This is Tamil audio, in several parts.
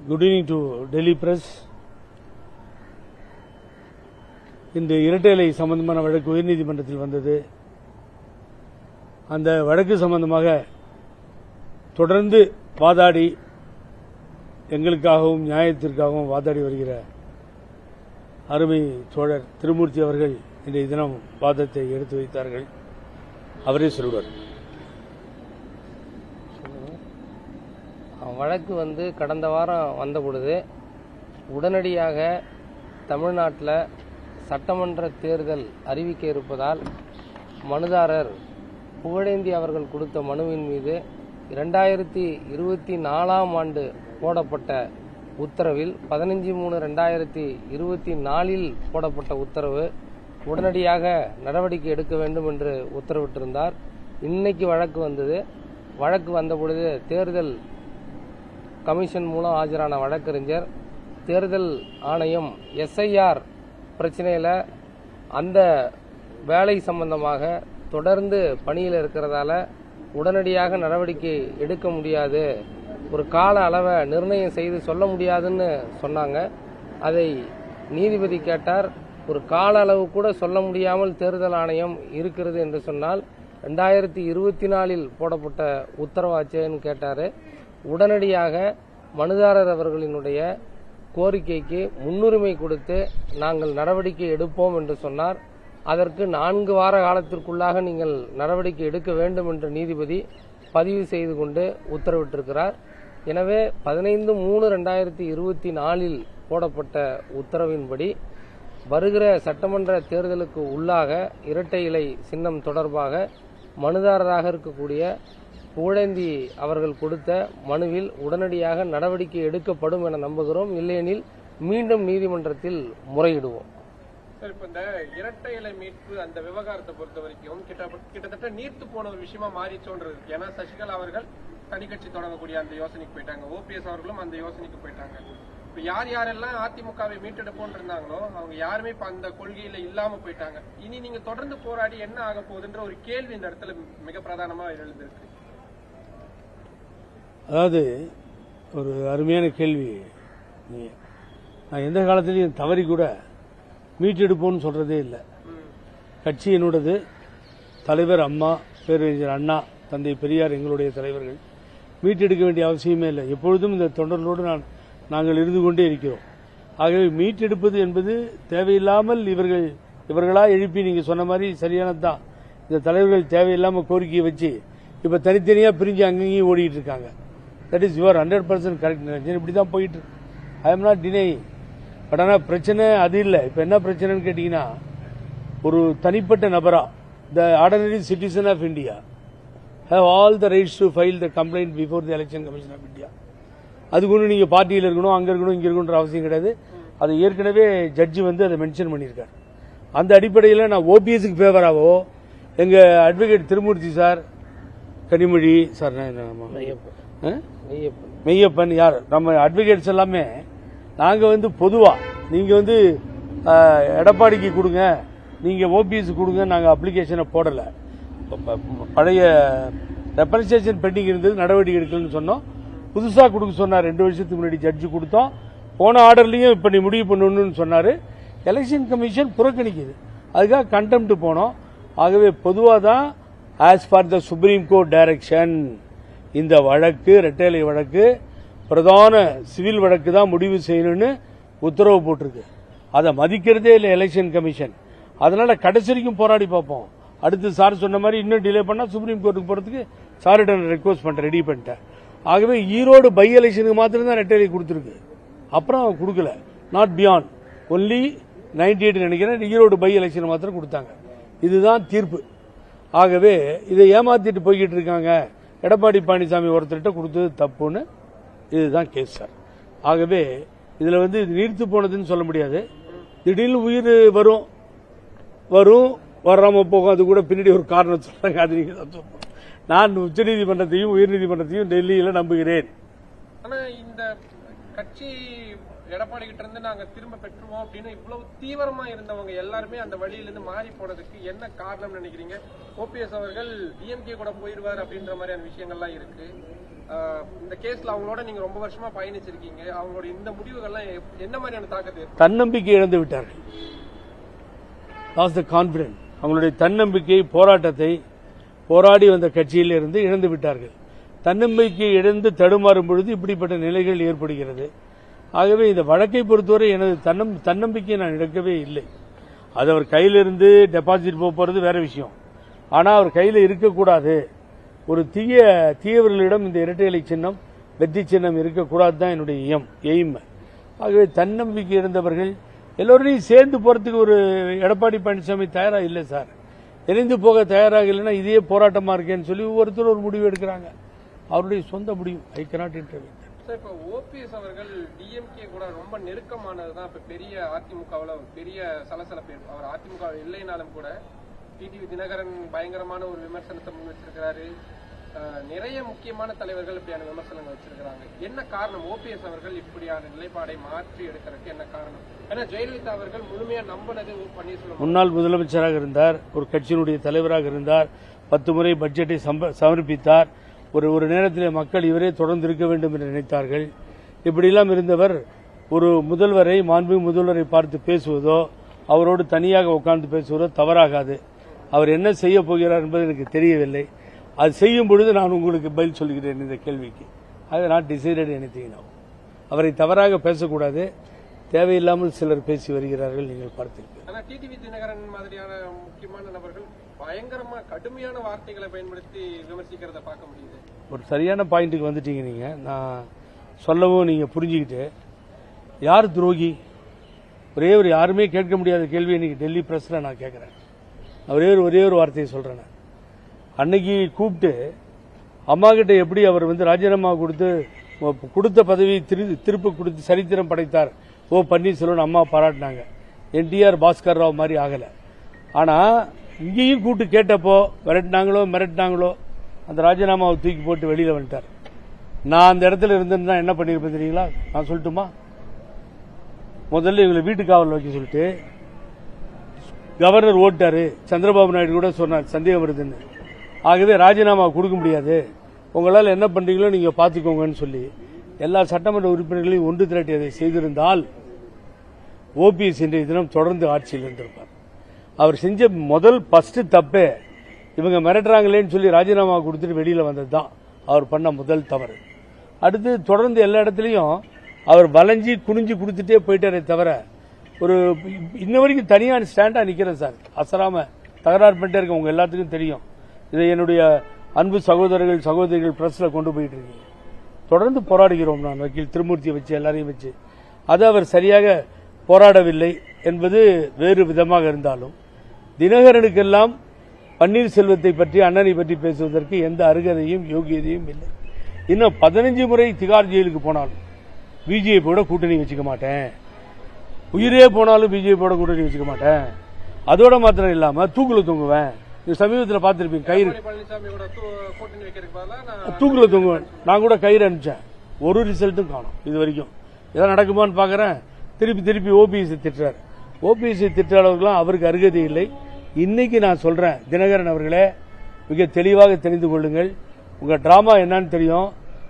Good evening to Delhi Press. இந்த இரட்டைலை சம்பந்தமான வழக்கு உயர்நீதிமன்றத்தில் வந்தது. அந்த வழக்கு சம்பந்தமாக தொடர்ந்து வாதாடி எங்களுக்காகவும் நியாயத்திற்காகவும் வாதாடி வருகிற அருமை தோழர் திருமூர்த்தி அவர்கள் இன்றைய தினம் வாதத்தை எடுத்து வைத்தார்கள். அவரே சொல்வார். வழக்கு கடந்த வாரம் வந்த பொழுது உடனடியாக தமிழ்நாட்டில் சட்டமன்ற தேர்தல் அறிவிக்க இருப்பதால் மனுதாரர் புகழேந்தி அவர்கள் கொடுத்த மனுவின் மீது 2024ஆம் ஆண்டு போடப்பட்ட உத்தரவில் 15/3/2024 போடப்பட்ட உத்தரவு உடனடியாக நடவடிக்கை எடுக்க வேண்டும் என்று உத்தரவிட்டிருந்தார். இன்னைக்கு வழக்கு வந்தது. வழக்கு வந்த பொழுது தேர்தல் கமிஷன் மூலம் ஆஜரான வழக்கறிஞர் தேர்தல் ஆணையம் எஸ்ஐஆர் பிரச்சனையில் அந்த வேலை சம்பந்தமாக தொடர்ந்து பணியில் இருக்கிறதால உடனடியாக நடவடிக்கை எடுக்க முடியாது, ஒரு கால அளவை நிர்ணயம் செய்து சொல்ல முடியாதுன்னு சொன்னாங்க. அதை நீதிபதி கேட்டார். ஒரு கால அளவு கூட சொல்ல முடியாமல் தேர்தல் ஆணையம் இருக்கிறது என்று சொன்னால் 2024 போடப்பட்ட உத்தரவாச்சேன்னு கேட்டார். உடனடியாக மனுதாரர் அவர்களினுடைய கோரிக்கைக்கு முன்னுரிமை கொடுத்து நாங்கள் நடவடிக்கை எடுப்போம் என்று சொன்னார். அதற்கு 4 வார காலத்திற்குள்ளாக நீங்கள் நடவடிக்கை எடுக்க வேண்டும் என்று நீதிபதி பதிவு செய்து கொண்டு உத்தரவிட்டிருக்கிறார். எனவே 15/3/2024 போடப்பட்ட உத்தரவின்படி வருகிற சட்டமன்ற தேர்தலுக்கு உள்ளாக இரட்டை இலை சின்னம் தொடர்பாக மனுதாரராக இருக்கக்கூடிய புகழேந்தி அவர்கள் கொடுத்த மனுவில் உடனடியாக நடவடிக்கை எடுக்கப்படும் என நம்புகிறோம். இல்லையெனில் மீண்டும் நீதிமன்றத்தில் முறையிடுவோம். சார், இப்ப இந்த இரட்டை இலை மீட்பு அந்த விவகாரத்தை பொறுத்த வரைக்கும் கிட்டத்தட்ட நீர்த்து போன ஒரு விஷயமா மாறிச்சோன்றது. ஏன்னா சசிகலா அவர்கள் தனி கட்சி தொடங்கக்கூடிய அந்த யோசனைக்கு போயிட்டாங்க, ஓபிஎஸ் அவர்களும் அந்த யோசனைக்கு போயிட்டாங்க. இப்ப யாரெல்லாம் அதிமுகவை மீட்டெடுப்போன்னு இருந்தாங்களோ அவங்க யாருமே இப்ப அந்த கொள்கையில இல்லாம போயிட்டாங்க. இனி நீங்க தொடர்ந்து போராடி என்ன ஆக போகுதுன்ற ஒரு கேள்வி இந்த இடத்துல மிக பிரதானமா எழுந்திருக்கு. அதாவது ஒரு அருமையான கேள்வி. நான் எந்த காலத்திலையும் தவறி கூட மீட்டெடுப்போம்னு சொல்றதே இல்லை. கட்சி என்னோடது, தலைவர் அம்மா, பேரறிஞர் அண்ணா, தந்தை பெரியார் எங்களுடைய தலைவர்கள். மீட்டெடுக்க வேண்டிய அவசியமே இல்லை. எப்பொழுதும் இந்த தொண்டர்களோடு நாங்கள் இருந்து கொண்டே இருக்கிறோம். ஆகவே மீட்டெடுப்பது என்பது தேவையில்லாமல் இவர்களா எழுப்பி நீங்க சொன்ன மாதிரி சரியானதுதான். இந்த தலைவர்கள் தேவையில்லாம கோரிக்கையை வச்சு இப்ப தனித்தனியா பிரிஞ்சு அங்கேயும் ஓடிட்டு இருக்காங்க. That is your 100% correct. இப்படிதான் போயிட்டு இருக்கு. I am not denying. But ஆனால் பிரச்சனை அது இல்லை. இப்ப என்ன பிரச்சனைன்னு கேட்டீங்கன்னா, ஒரு தனிப்பட்ட நபரா the ordinary citizen of India have all the rights to file the complaint before the election commission of India. அதுக்கு ஒன்று நீங்க பார்ட்டியில் இருக்கணும், அங்க இருக்கணும், இங்க இருக்கணுன்ற அவசியம் கிடையாது. அது ஏற்கனவே ஜட்ஜி அதை மென்ஷன் பண்ணியிருக்காரு. அந்த அடிப்படையில் நான் ஓபிஎஸ்க்கு ஃபேவராவோ எங்க advocate Thirumurthy sir, Kanimozhi sir, Meiyappan, யார் நம்ம அட்வொகேட்ஸ் எல்லாமே நாங்க பொதுவா நீங்க எடப்பாடிக்கு கொடுங்க, நீங்க ஓபிஎஸ் கொடுங்க, நாங்க அப்ளிகேஷனை போடல. பழைய ரெப்ரசன்டேஷன் பெண்டிங் இருந்தது, நடவடிக்கை எடுக்கலன்னு சொன்னோம். புதுசா கொடுக்க சொன்னார். 2 வருஷத்துக்கு முன்னாடி ஜட்ஜி கொடுத்தோம். போன ஆர்டர்லயும் இப்ப நீ முடிவு பண்ணணும்னு சொன்னாரு. எலெக்ஷன் கமிஷன் புறக்கணிக்குது. அதுக்காக கண்டெம்ட் போனோம். ஆகவே பொதுவா தான் as far the supreme court direction இந்த வழக்கு இரட்டைலை வழக்கு பிரதான சிவில் வழக்கு தான் முடிவு செய்யணும்னு உத்தரவு போட்டிருக்கு. அதை மதிக்கிறதே இல்லை எலெக்ஷன் கமிஷன். அதனால கடைசி வரைக்கும் போராடி பார்ப்போம். அடுத்து சார் சொன்ன மாதிரி இன்னும் டிலே பண்ணா சுப்ரீம் கோர்ட்டுக்கு போறதுக்கு சார்கிட்ட ரெக்வஸ்ட் பண்றேன், ரெடி பண்ணிட்டேன். ஆகவே ஈரோடு பை எலெக்ஷனுக்கு மாத்திரம் தான் இரட்டைலை கொடுத்திருக்கு, அப்புறம் கொடுக்கல. நாட் பியாண்ட், ஒன்லி 98 நினைக்கிறேன், ஈரோடு பை எலெக்ஷன் மாத்திரம் கொடுத்தாங்க. இதுதான் தீர்ப்பு. ஆகவே இதை ஏமாத்திட்டு போய்கிட்டு இருக்காங்க. எடப்பாடி பழனிசாமி ஒருத்தர்கிட்ட கொடுத்தது தப்புன்னு இதுதான் கேஸ் சார். ஆகவே இதுல நீர்த்து போனதுன்னு சொல்ல முடியாது. திடீர்னு உயிர் வரும் வராம போகும். அது கூட பின்னாடி ஒரு காரணம் சொல்றாங்க. அது நீங்க தான் சொல்லணும். நான் உச்சநீதிமன்றத்தையும் உயர்நீதிமன்றத்தையும் டெல்லியில நம்புகிறேன். ஆனா இந்த கட்சி எடப்பாடி கிட்ட இருந்து நாங்க திரும்ப பெற்றுவோம் அப்படின்னு இவ்வளவு தீவிரமா இருந்தவங்க எல்லாருமே அந்த வழியிலிருந்து மாறி போனதுக்கு என்ன காரணம் நினைக்கிறீங்க? ஓபிஎஸ் அவர்கள் டிஎம்கே கூட போயிடுவார் அப்படின்ற மாதிரியான விஷயங்கள்லாம் இருக்கு. இந்த கேஸ்ல அவங்களோட நீங்க ரொம்ப வருஷமா பயணிச்சிருக்கீங்க. அவங்களோட இந்த முடிவுகள்லாம் என்ன மாதிரியான தாக்கத்தை? தன்னம்பிக்கை இழந்து விட்டார்கள். கான்பிடன்ஸ், அவங்களுடைய தன்னம்பிக்கை, போராட்டத்தை போராடி வந்த கட்சியில் இருந்து இழந்து விட்டார்கள். தன்னம்பிக்கை இழந்து தடுமாறும் பொழுது இப்படிப்பட்ட நிலைகள் ஏற்படுகிறது. ஆகவே இந்த வழக்கை பொறுத்தவரை எனது தன்னம்பிக்கையை நான் இழக்கவே இல்லை. அது அவர் கையிலிருந்து டெபாசிட் போறது வேற விஷயம். ஆனால் அவர் கையில் இருக்கக்கூடாது. ஒரு தீயவர்களிடம் இந்த இரட்டை இலை சின்னம், வெற்றி சின்னம் இருக்கக்கூடாது தான் என்னுடைய எய்ம். ஆகவே தன்னம்பிக்கை இழந்தவர்கள் எல்லோரையும் சேர்ந்து போறதுக்கு ஒரு எடப்பாடி பழனிசாமி தயாரா இல்லை சார். இணைந்து போக தயாராக இல்லைன்னா இதே போராட்டமா இருக்கேன்னு சொல்லி ஒவ்வொருத்தரும் ஒரு முடிவு எடுக்கிறாங்க. அவருடைய சொந்த முடிவு. I cannot interview. இப்ப ஓபிஎஸ் அவர்கள் டிஎம்கே கூட ரொம்ப நெருக்கமானதுதான் இப்ப பெரிய அதிமுகவுல பெரிய சலசலப்பு. அவர் அதிமுக இல்லைனாலும் கூட டிடிவி தினகரன் பயங்கரமான ஒரு விமர்சனத்தை முன் வச்சிருக்கிறாரு. நிறைய முக்கியமான தலைவர்கள் இப்படியான விமர்சனங்கள் வச்சிருக்கிறாங்க. என்ன காரணம் ஓபிஎஸ் அவர்கள் இப்படியான நிலைப்பாடை மாற்றி எடுக்கிறதுக்கு என்ன காரணம்? ஏன்னா ஜெயலலிதா அவர்கள் முழுமையா நம்பினது பன்னீர்செல்வம். முன்னாள் முதலமைச்சராக இருந்தார், ஒரு கட்சியினுடைய தலைவராக இருந்தார், 10 முறை பட்ஜெட்டை சமர்ப்பித்தார். ஒரு நேரத்தில் மக்கள் இவரே தொடர்ந்து இருக்க வேண்டும் என்று நினைத்தார்கள். இப்படியெல்லாம் இருந்தவர் ஒரு முதல்வரை, மாண்புமிகு முதல்வரை பார்த்து பேசுவதோ, அவரோடு தனியாக உட்கார்ந்து பேசுவதோ தவறாகாது. அவர் என்ன செய்ய போகிறார் என்பது எனக்கு தெரியவில்லை. அது செய்யும் பொழுது நான் உங்களுக்கு பதில் சொல்கிறேன் இந்த கேள்விக்கு. அது நான் டிசைடட் எனிதிங் நவ். அவரை தவறாக பேசக்கூடாது. தேவையில்லாமல் சிலர் பேசி வருகிறார்கள், நீங்கள் பார்த்திருப்பீர்கள். டிடிவி தினகரன் மாதிரியான முக்கியமான நபர்கள் பயங்கரமா கடுமையான வார்த்தைகளை பயன்படுத்தி விமர்சிக்கிறத பார்க்க முடியுது. ஒரு சரியான பாயிண்ட்டுக்கு வந்துட்டீங்க நீங்க. நான் சொல்லவும் நீங்க புரிஞ்சுக்கிட்டு, யார் துரோகி? ஒரே யாருமே கேட்க முடியாத கேள்வி இன்னைக்கு டெல்லி பிரஸ்ல நான் கேட்கிறேன். ஒரே ஒரு வார்த்தையை சொல்றேன். அன்னைக்கு கூப்பிட்டு அம்மா கிட்ட எப்படி அவர் ராஜினாமா கொடுத்த பதவி திருப்பி கொடுத்து சரித்திரம் படைத்தார் ஓ பன்னீர்செல்வம் அம்மா பாராட்டினாங்க. என்டிஆர் பாஸ்கர் ராவ் மாதிரி ஆகல. ஆனா இங்கேயும் கூட்டு கேட்டப்போ மிரட்டினாங்களோ அந்த ராஜினாமாவை தூக்கி போட்டு வெளியில வந்துட்டார். நான் அந்த இடத்துல இருந்திருந்தா என்ன பண்ணிருப்பேன் தெரியுங்களா? நான் சொல்லட்டுமா? முதல்ல இவங்களை வீட்டு காவல் வைக்க சொல்லிட்டு கவர்னர் ஓட்டாரு. சந்திரபாபு நாயுடு கூட சொன்னார் சந்தேகம் வருதுன்னு. ஆகவே ராஜினாமா கொடுக்க முடியாது, உங்களால் என்ன பண்றீங்களோ நீங்க பாத்துக்கோங்கன்னு சொல்லி எல்லா சட்டமன்ற உறுப்பினர்களையும் ஒன்று திரட்டி அதை செய்திருந்தால் ஓபிஎஸ் இன்றைய தினம் தொடர்ந்து ஆட்சியில் இருந்திருப்பார். அவர் செஞ்ச ஃபர்ஸ்ட் தப்பே இவங்க மிரட்டுறாங்களேன்னு சொல்லி ராஜினாமா கொடுத்துட்டு வெளியில வந்ததுதான் அவர் பண்ண முதல் தவறு. அடுத்து தொடர்ந்து எல்லா இடத்துலையும் அவர் வளைஞ்சி குனிஞ்சு கொடுத்துட்டே போயிட்டாரே தவிர ஒரு இன்ன வரைக்கும் தனியாக ஸ்டாண்டா நிக்கிறேன் சார். அசராம தகராறு பண்ணிட்டே இருக்க உங்க எல்லாத்துக்கும் தெரியும். இதை என்னுடைய அன்பு சகோதரர்கள் சகோதரிகள் பிரஸ்ல கொண்டு போயிட்டு இருக்கீங்க. தொடர்ந்து போராடுகிறோம். நான் வக்கீல் திருமூர்த்தியை வச்சு எல்லாரையும் வச்சு அது அவர் சரியாக போராடவில்லை என்பது வேறு விதமாக இருந்தாலும் தினகரனுக்கெல்லாம் பன்னீர்செல்வத்தை பற்றி அண்ணனை பற்றி பேசுவதற்கு எந்த அருகதையும் யோகியதையும் இல்லை. இன்னும் 15 முறை திகார் ஜெயிலுக்கு போனாலும் பிஜேபியோட கூட்டணி வச்சுக்க மாட்டேன், உயிரே போனாலும் பிஜேபியோட கூட்டணி வச்சுக்க மாட்டேன், அதோட மாத்திரம் இல்லாம தூக்குல தூங்குவேன். சமீபத்தில் பார்த்திருப்பீங்க கயிறு தூக்குல தூங்குவேன். நான் கூட கயிறு அனுப்பிச்சேன், ஒரு ரிசல்ட்டும் காணும் இது வரைக்கும். ஏதாவது நடக்குமான்னு பாக்குறேன். திருப்பி ஓபிஎஸ் திட்டுறாரு. ஓபிஎஸ் திட்ட அளவுக்குலாம் அவருக்கு அருகதை இல்லை. இன்னைக்கு நான் சொல்றேன், தினகரன் அவர்களே மிக தெளிவாக தெரிந்து கொள்ளுங்கள். உங்க டிராமா என்னன்னு தெரியும்.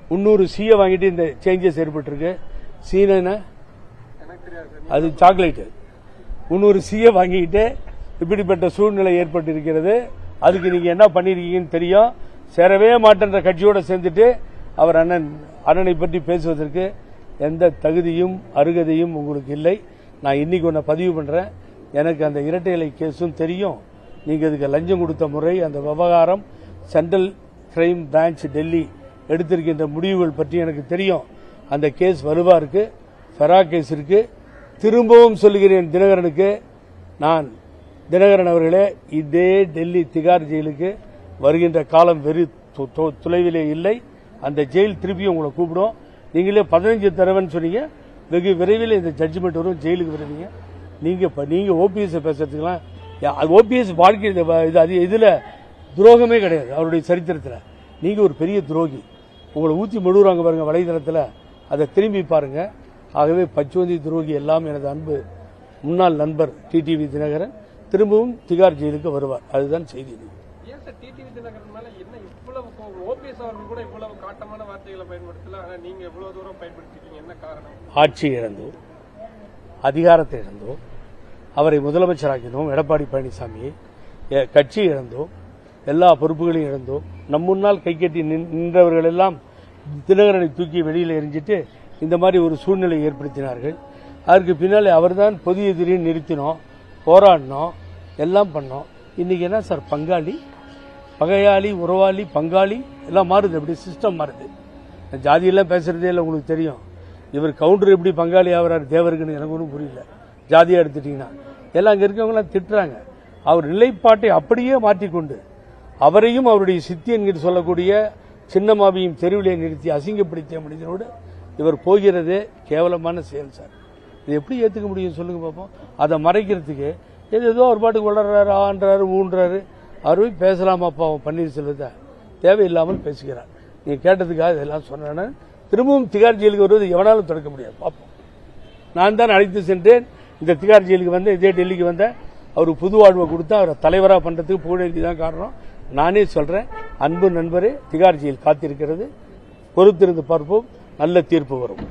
300 சீயை வாங்கிட்டு இந்த சேஞ்சஸ் ஏற்பட்டிருக்கு. சீன அது சாக்லேட். 300 சீயை வாங்கிட்டு இப்படிப்பட்ட சூழ்நிலை ஏற்பட்டிருக்கிறது. அதுக்கு நீங்க என்ன பண்ணிருக்கீங்கன்னு தெரியும். சேரவே மாட்டேன்ற கட்சியோட சேர்ந்துட்டு அவர் அண்ணனை பற்றி பேசுவதற்கு எந்த தகுதியும் அருகதையும் உங்களுக்கு இல்லை. நான் இன்னைக்கு ஒன்ன பதிவு பண்றேன். எனக்கு அந்த இரட்டை இலை கேஸும் தெரியும். நீங்க இதுக்கு லஞ்சம் கொடுத்த முறை, அந்த விவகாரம், சென்ட்ரல் கிரைம் பிரான்ச் டெல்லி எடுத்திருக்கின்ற முடிவுகள் பற்றி எனக்கு தெரியும். அந்த கேஸ் வலுவா இருக்கு, ஃபெரா கேஸ் இருக்கு. திரும்பவும் சொல்லுகிறேன் தினகரனுக்கு, நான் தினகரன் அவர்களே இதே டெல்லி திகார் ஜெயிலுக்கு வருகின்ற காலம் வெறு தொலைவிலே இல்லை. அந்த ஜெயில் திருப்பி உங்களை கூப்பிடும். நீங்களே 15 தடவைன்னு சொன்னீங்க. வெகு விரைவில் இந்த ஜட்ஜ்மெண்ட் வரும், ஜெயிலுக்கு வருவீங்க. நீங்க ஓபிஎஸ் பேசுறதுக்கெல்லாம் ஓபிஎஸ் வாழ்க்கை இதுல துரோகமே கிடையாது. அவருடைய சரித்திரத்தில் நீங்க ஒரு பெரிய துரோகி. உங்களை ஊத்தி முழுறாங்க பாருங்க வலைதளத்தில், அதை திரும்பி பாருங்க. ஆகவே பச்சுவந்தி துரோகி எல்லாம் எனது அன்பு முன்னாள் நண்பர் டிடிவி தினகரன் திரும்பவும் திகார் ஜெயிலுக்கு வருவார். அதுதான் செய்தி. ஏன் சார் டிடிவி தினகரன் மேல என்ன இவ்வளவு ஓபிஎஸ் அவர்கள் கூட இவ்வளவு காட்டமான வார்த்தைகளை பயன்படுத்தல, ஆனா நீங்க இவ்வளவு தூரம் பயன்படுத்திட்டீங்க, என்ன காரணம்? ஆட்சி இழந்தோம், அதிகாரத்தை இழந்தோம், அவரை முதலமைச்சராக்கினோம், எடப்பாடி பழனிசாமியை கட்சி இழந்தோம், எல்லா பொறுப்புகளையும் இழந்தோம். நம் முன்னால் கை கட்டி நின்றவர்கள் எல்லாம் தினகரனை தூக்கி வெளியில் எரிஞ்சிட்டு இந்த மாதிரி ஒரு சூழ்நிலை ஏற்படுத்தினார்கள். அதற்கு பின்னாலே அவர்தான் பொது எதிரின்னு நிறுத்தினோம், போராடினோம், எல்லாம் பண்ணோம். இன்னைக்கு என்ன சார் பங்காளி, பகையாளி, உறவாளி, பங்காளி எல்லாம் மாறுது. அப்படி சிஸ்டம் மாறுது. ஜாதியெல்லாம் பேசுறதே இல்லை, உங்களுக்கு தெரியும். இவர் கவுண்டர் எப்படி பங்காளி ஆகிறார் தேவருக்குன்னு எனக்கு ஒன்றும் புரியல. ஜாதியா எடுத்துட்டீங்கன்னா எல்லாம் அங்கே இருக்கவங்களாம் திட்டுறாங்க. அவர் நிலைப்பாட்டை அப்படியே மாற்றிக்கொண்டு அவரையும் அவருடைய சித்தி என்கிற சொல்லக்கூடிய சின்னமாவையும் தெருவிலே நிறுத்தி அசிங்கப்படுத்திய மனிதனோடு இவர் போகிறதே கேவலமான செயல் சார். இது எப்படி ஏற்றுக்க முடியும் சொல்லுங்க பார்ப்போம். அதை மறைக்கிறதுக்கு ஏதோ ஒரு பாட்டுக்கு வளர்றாரு, ஆன்றாரு, ஊன்றாரு. அவர் போய் பேசலாமாப்பா பன்னீர்செல்வத்தை தேவையில்லாமல் பேசுகிறார். நீ கேட்டதுக்காக இதெல்லாம் சொன்னேன்னு திரும்பவும் திகார் ஜெயிலுக்கு வருவது எவனாலும் தடுக்க முடியாது. பார்ப்போம். நான் தான் அழைத்து சென்றேன். இந்த திகார் ஜெயிலுக்கு வந்தேன், இதே டெல்லிக்கு வந்தேன். அவருக்கு புது வாழ்வை கொடுத்தா அவரை தலைவராக பண்றதுக்கு புகழேந்தி தான் காரணம். நானே சொல்றேன், அன்பு நண்பரே, திகார் ஜெயில் காத்திருக்கிறது. பொறுத்திருந்து பார்ப்போம், நல்ல தீர்ப்பு வரும்.